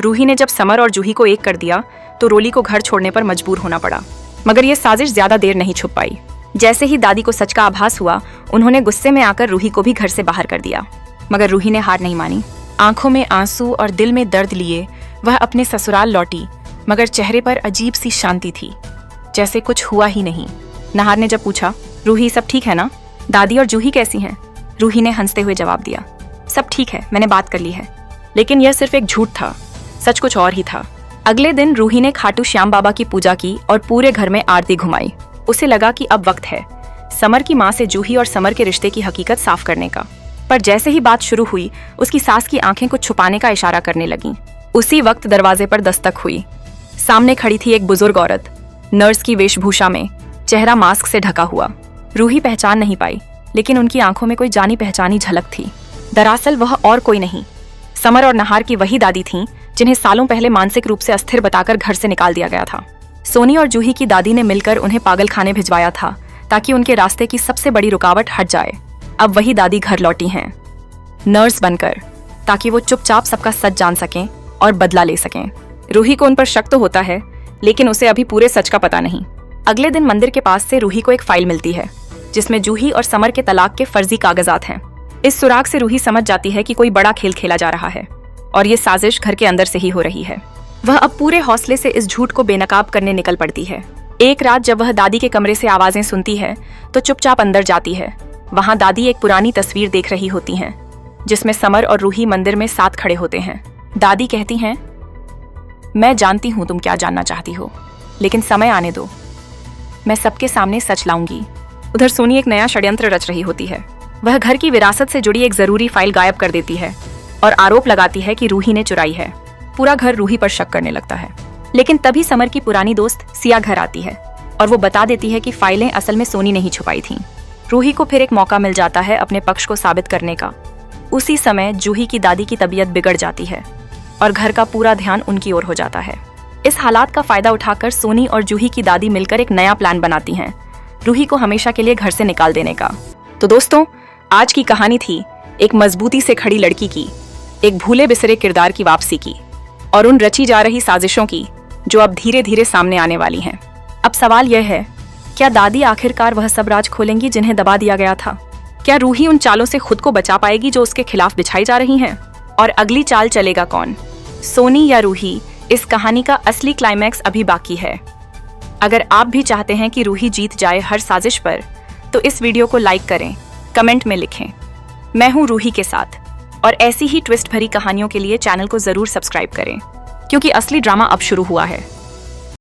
रूही ने जब समर और जूही को एक कर दिया तो रोली को घर छोड़ने पर मजबूर होना पड़ा। मगर यह साजिश ज्यादा देर नहीं छुप पाई। जैसे ही दादी को सच का आभास हुआ, उन्होंने गुस्से में आकर रूही को भी घर से बाहर कर दिया। मगर रूही ने हार नहीं मानी। आंखों में आंसू और दिल में दर्द लिए वह अपने ससुराल लौटी, मगर चेहरे पर अजीब सी शांति थी, जैसे कुछ हुआ ही नहीं। नहार ने जब पूछा, रूही सब ठीक है ना? दादी और जूही कैसी हैं? रूही ने हंसते हुए जवाब दिया, सब ठीक है, मैंने बात कर ली है। लेकिन यह सिर्फ एक झूठ था, सच कुछ और ही था। अगले दिन रूही ने खाटू श्याम बाबा की पूजा की और पूरे घर में आरती घुमाई। उसे लगा कि अब वक्त है समर की माँ से जूही और समर के रिश्ते की हकीकत साफ करने का। पर जैसे ही बात शुरू हुई, उसकी सास की आंखें कुछ छुपाने का इशारा करने लगीं। उसी वक्त दरवाजे पर दस्तक हुई। सामने खड़ी थी एक बुजुर्ग औरत, नर्स की वेशभूषा में, चेहरा मास्क से ढका हुआ। रूही पहचान नहीं पाई, लेकिन उनकी आंखों में कोई जानी पहचानी झलक थी। दरअसल वह और कोई नहीं, समर और नहार की वही दादी थीं जिन्हें सालों पहले मानसिक रूप से अस्थिर बताकर घर से निकाल दिया गया था। सोनी और जूही की दादी ने मिलकर उन्हें पागल खाने भिजवाया था ताकि उनके रास्ते की सबसे बड़ी रुकावट हट जाए। अब वही दादी घर लौटी हैं, नर्स बनकर, ताकि वो चुपचाप सबका सच जान सकें और बदला ले सकें। रूही को उन पर शक तो होता है, लेकिन उसे अभी पूरे सच का पता नहीं। अगले दिन मंदिर के पास से रूही को एक फाइल मिलती है जिसमें जूही और समर के तलाक के फर्जी कागजात हैं। इस सुराग से रूही समझ जाती है कि कोई बड़ा खेल खेला जा रहा है और ये साजिश घर के अंदर से ही हो रही है। वह अब पूरे हौसले से इस झूठ को बेनकाब करने निकल पड़ती है। एक रात जब वह दादी के कमरे से आवाजें सुनती है तो चुपचाप अंदर जाती है। वहां दादी एक पुरानी तस्वीर देख रही होती हैं जिसमें समर और रूही मंदिर में साथ खड़े होते हैं। दादी कहती हैं, मैं जानती हूँ तुम क्या जानना चाहती हो, लेकिन समय आने दो, मैं सबके सामने सच लाऊंगी। उधर सोनी एक नया षड्यंत्र रच रही होती है। वह घर की विरासत से जुड़ी एक जरूरी फाइल गायब कर देती है और आरोप लगाती है कि रूही ने चुराई है। पूरा घर रूही पर शक करने लगता है। लेकिन तभी समर की पुरानी दोस्त सिया घर आती है और वो बता देती है कि फाइलें असल में सोनी नहीं छुपाई थीं। रूही को फिर एक मौका मिल जाता है अपने पक्ष को साबित करने का। उसी समय जूही की दादी की तबीयत बिगड़ जाती है और घर का पूरा ध्यान उनकी ओर हो जाता है। इस हालात का फायदा उठाकर सोनी और जूही की दादी मिलकर एक नया प्लान बनाती हैं, रूही को हमेशा के लिए घर से निकाल देने का। तो दोस्तों, आज की कहानी थी एक मजबूती से खड़ी लड़की की, एक भूले बिसरे किरदार की वापसी की और उन रची जा रही साजिशों की जो अब धीरे धीरे सामने आने वाली हैं। अब सवाल यह है, क्या दादी आखिरकार वह सब राज खोलेंगी जिन्हें दबा दिया गया था? क्या रूही उन चालों से खुद को बचा पाएगी जो उसके खिलाफ बिछाई जा रही हैं? और अगली चाल चलेगा कौन, सोनी या रूही? इस कहानी का असली क्लाइमैक्स अभी बाकी है। अगर आप भी चाहते हैं कि रूही जीत जाए हर साजिश पर, तो इस वीडियो को लाइक करें, कमेंट में लिखें, मैं हूं रूही के साथ। और ऐसी ही ट्विस्ट भरी कहानियों के लिए चैनल को जरूर सब्सक्राइब करें, क्योंकि असली ड्रामा अब शुरू हुआ है।